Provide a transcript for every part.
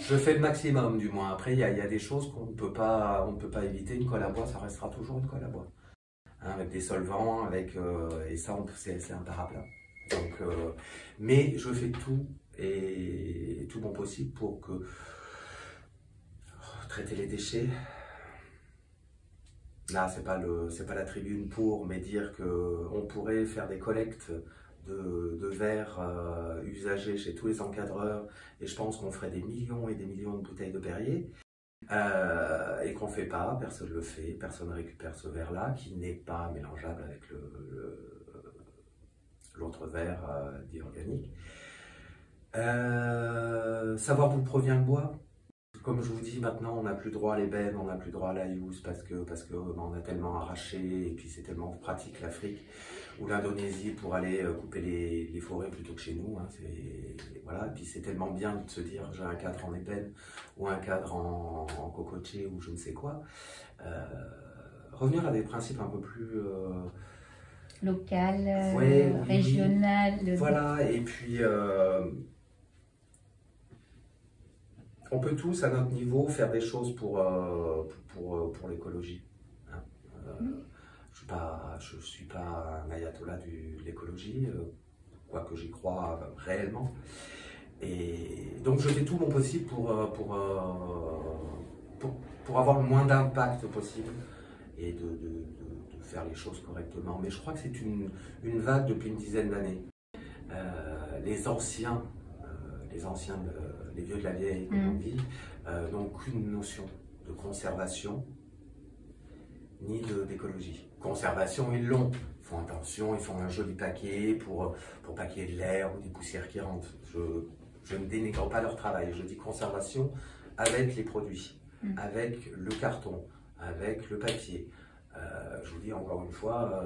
Je fais le maximum du moins. Après, il y a des choses qu'on ne peut pas, on ne peut pas éviter. Une colle à bois, ça restera toujours une colle à bois. Hein, avec des solvants, et ça, c'est imparable. Donc, mais je fais tout et tout mon possible pour que traiter les déchets. Là, c'est pas la tribune pour, mais dire qu'on pourrait faire des collectes de verre usagés chez tous les encadreurs, et je pense qu'on ferait des millions et des millions de bouteilles de Perrier, et qu'on ne fait pas, personne ne le fait, personne ne récupère ce verre-là, qui n'est pas mélangeable avec l'autre verre dit organique. Savoir d'où provient le bois. Comme je vous dis, maintenant, on n'a plus droit à l'ébène, on n'a plus droit à la use parce que on a tellement arraché, et puis c'est tellement pratique l'Afrique ou l'Indonésie pour aller couper les forêts plutôt que chez nous. Hein, voilà. Et puis c'est tellement bien de se dire j'ai un cadre en ébène ou un cadre en cocotier ou je ne sais quoi. Revenir à des principes un peu plus local, ouais, régional. Oui. Voilà, et puis on peut tous, à notre niveau, faire des choses pour l'écologie. Hein. Je ne suis pas un ayatollah de l'écologie, quoique j'y crois réellement. Et donc je fais tout mon possible pour avoir le moins d'impact possible et de faire les choses correctement. Mais je crois que c'est une vague depuis une dizaine d'années. Les anciens, les vieux de la vieille, comme on dit, n'ont aucune notion de conservation ni d'écologie. Conservation, ils l'ont. Ils font attention, ils font un joli paquet pour pas qu'il y ait de l'air ou des poussières qui rentrent. Je ne dénigre pas leur travail. Je dis conservation avec les produits, avec le carton, avec le papier. Je vous dis encore une fois,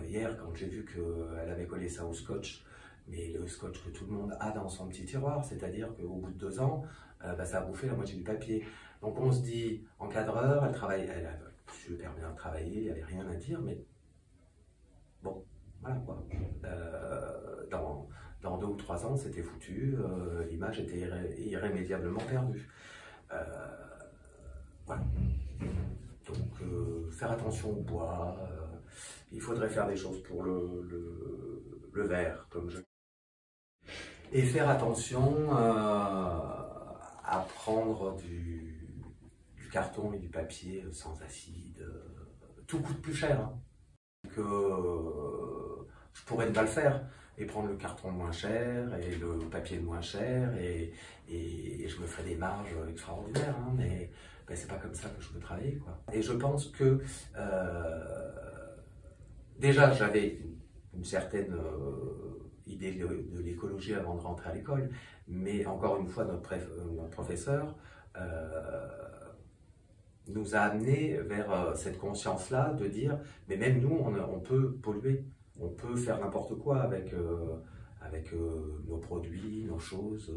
hier, quand j'ai vu qu'elle avait collé ça au scotch, mais le scotch que tout le monde a dans son petit tiroir, c'est-à-dire qu'au bout de 2 ans, ça a bouffé la moitié du papier. Donc on se dit, encadreur, elle a super bien travaillé, il n'y avait rien à dire, mais bon, voilà quoi. Dans 2 ou 3 ans, c'était foutu, l'image était irrémédiablement perdue. Voilà. Donc faire attention au bois, il faudrait faire des choses pour le verre, comme je... Et faire attention à prendre du carton et du papier sans acide. Tout coûte plus cher. Hein. Que je pourrais ne pas le faire et prendre le carton moins cher et le papier moins cher et je me ferais des marges extraordinaires. Hein, mais c'est pas comme ça que je veux travailler, quoi. Et je pense que déjà j'avais une certaine idée de l'écologie avant de rentrer à l'école, mais encore une fois notre professeur nous a amené vers cette conscience-là de dire, mais même nous, on peut polluer, on peut faire n'importe quoi avec nos produits, nos choses,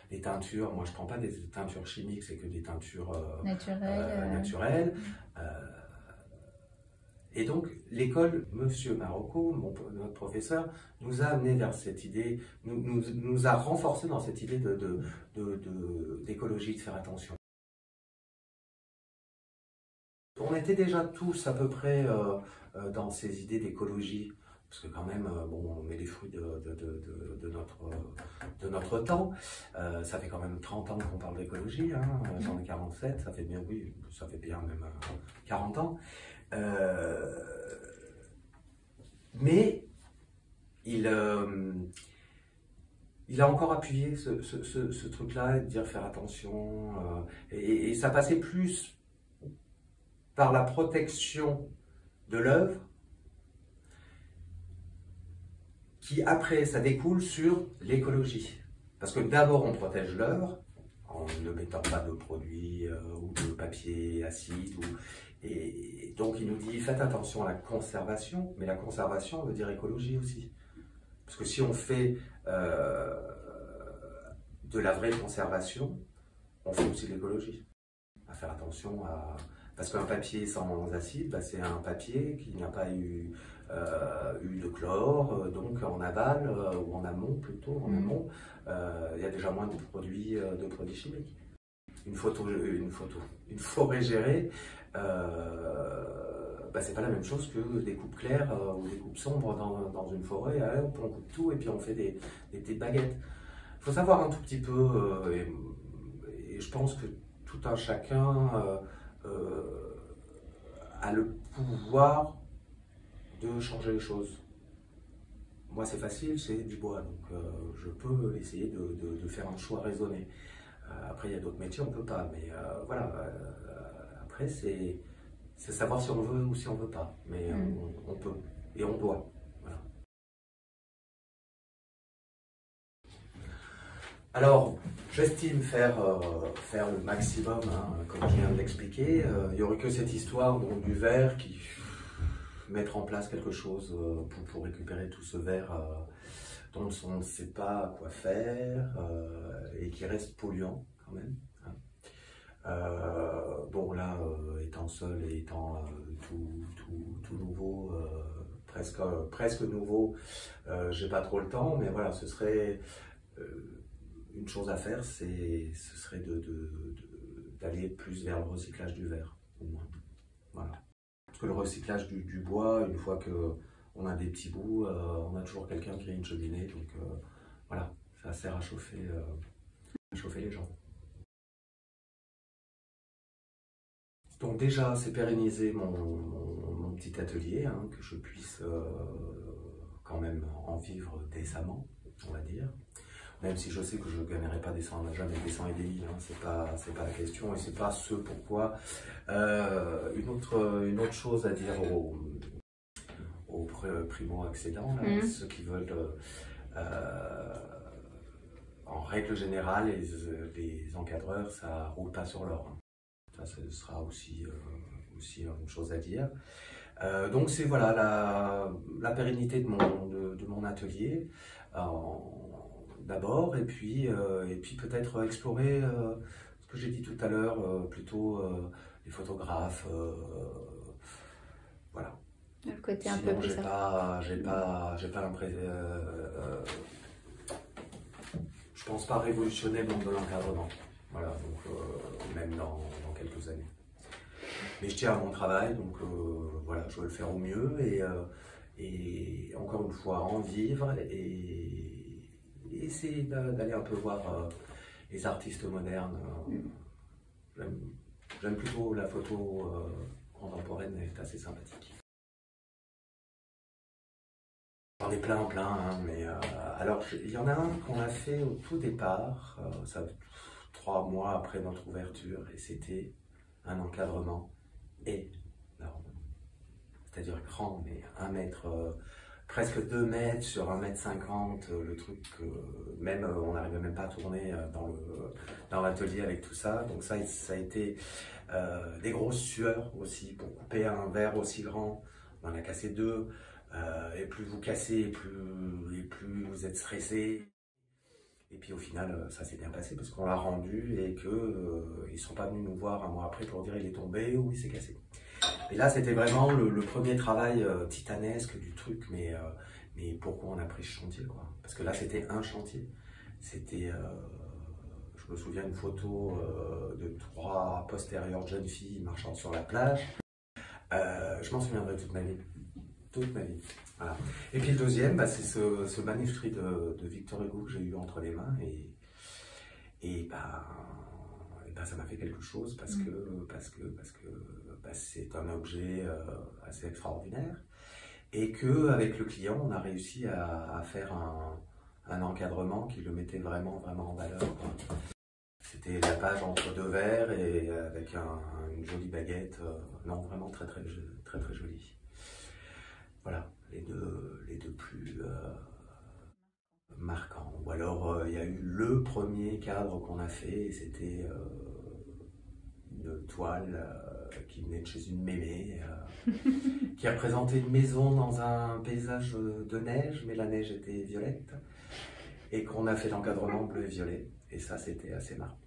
les teintures. Moi, je ne prends pas des teintures chimiques, c'est que des teintures naturelles. Et donc, l'école, Monsieur Marocco, notre professeur, nous a amené vers cette idée, nous a renforcé dans cette idée d'écologie, de faire attention. On était déjà tous à peu près dans ces idées d'écologie, parce que quand même, bon, on met les fruits de notre temps. Ça fait quand même 30 ans qu'on parle d'écologie, hein, j'en ai 47, ça fait bien, oui, ça fait bien même 40 ans. Mais il a encore appuyé ce truc-là, de dire faire attention, et ça passait plus par la protection de l'œuvre, qui après ça découle sur l'écologie. Parce que d'abord on protège l'œuvre, en ne mettant pas de produits ou de papier acide. Et donc il nous dit faites attention à la conservation, mais la conservation veut dire écologie aussi. Parce que si on fait de la vraie conservation, on fait aussi de l'écologie. À faire attention à... Parce qu'un papier sans acide, c'est un papier qui n'a pas eu de chlore, donc en aval, ou en amont plutôt, en amont, il y a déjà moins de produits chimiques. une forêt gérée, c'est pas la même chose que des coupes claires ou des coupes sombres dans une forêt. On coupe tout et puis on fait des petites baguettes. Il faut savoir un tout petit peu, et je pense que tout un chacun a le pouvoir de changer les choses. Moi c'est facile, c'est du bois, donc je peux essayer de faire un choix raisonné. Après il y a d'autres métiers, on ne peut pas, mais voilà. Après c'est savoir si on veut ou si on ne veut pas, mais on peut et on doit. Voilà. Alors, j'estime faire le maximum, hein, comme je viens de l'expliquer. Il n'y aurait que cette histoire donc, du verre qui mettre en place quelque chose pour récupérer tout ce verre dont on ne sait pas quoi faire et qui reste polluant quand même. Hein. Bon là, étant seul et étant tout nouveau, presque nouveau, j'ai pas trop le temps, mais voilà, ce serait une chose à faire, ce serait d'aller plus vers le recyclage du verre, au moins. Voilà. Parce que le recyclage du bois, une fois qu'on a des petits bouts, on a toujours quelqu'un qui a une cheminée, donc voilà, ça sert à chauffer les gens. Donc déjà, c'est pérenniser mon petit atelier, hein, que je puisse quand même en vivre décemment, on va dire. Même si je sais que je ne gagnerai pas jamais des 100 EDI, hein, c'est pas la question et c'est pas ce pourquoi. Une autre chose à dire aux primo-accédants, ceux qui veulent, en règle générale, les encadreurs, ça roule pas sur l'or. Hein. Ça, ce sera aussi une chose à dire. Donc c'est voilà la pérennité de mon atelier. D'abord, et puis peut-être explorer ce que j'ai dit tout à l'heure, plutôt les photographes, voilà. Le côté un Sinon, peu plus j'ai pas l'impression, je pense pas révolutionner le monde de l'encadrement, voilà, donc même dans quelques années. Mais je tiens à mon travail, donc voilà, je veux le faire au mieux et encore une fois en vivre et essayer d'aller un peu voir les artistes modernes. J'aime plutôt la photo contemporaine, elle est assez sympathique. J'en ai plein, hein, mais alors il y en a un qu'on a fait au tout départ, 3 mois après notre ouverture, et c'était un encadrement énorme. C'est-à-dire grand, mais 1 mètre, presque 2 mètres sur 1,50 m, le truc, même on n'arrivait même pas à tourner dans l'atelier avec tout ça. Donc ça a été des grosses sueurs aussi pour couper un verre aussi grand. On en a cassé 2, et plus vous cassez, et plus vous êtes stressé. Et puis au final, ça s'est bien passé parce qu'on l'a rendu et qu'ils ne sont pas venus nous voir 1 mois après pour dire il est tombé ou il s'est cassé. Et là, c'était vraiment le premier travail titanesque du truc, mais pourquoi on a pris ce chantier, quoi? Parce que là, c'était un chantier. C'était, je me souviens, une photo de 3 postérieures jeunes filles marchant sur la plage. Je m'en souviendrai toute ma vie. Toute ma vie. Voilà. Et puis le deuxième, c'est ce manuscrit de Victor Hugo que j'ai eu entre les mains et ça m'a fait quelque chose parce que c'est un objet assez extraordinaire et qu'avec le client, on a réussi à faire un encadrement qui le mettait vraiment en valeur. C'était la page entre 2 verres et avec une jolie baguette, non vraiment très jolie. Voilà, les deux plus marquants. Ou alors il y a eu le premier cadre qu'on a fait et c'était une toile qui venait de chez une mémé qui représentait une maison dans un paysage de neige, mais la neige était violette et qu'on a fait l'encadrement bleu et violet et ça c'était assez marrant.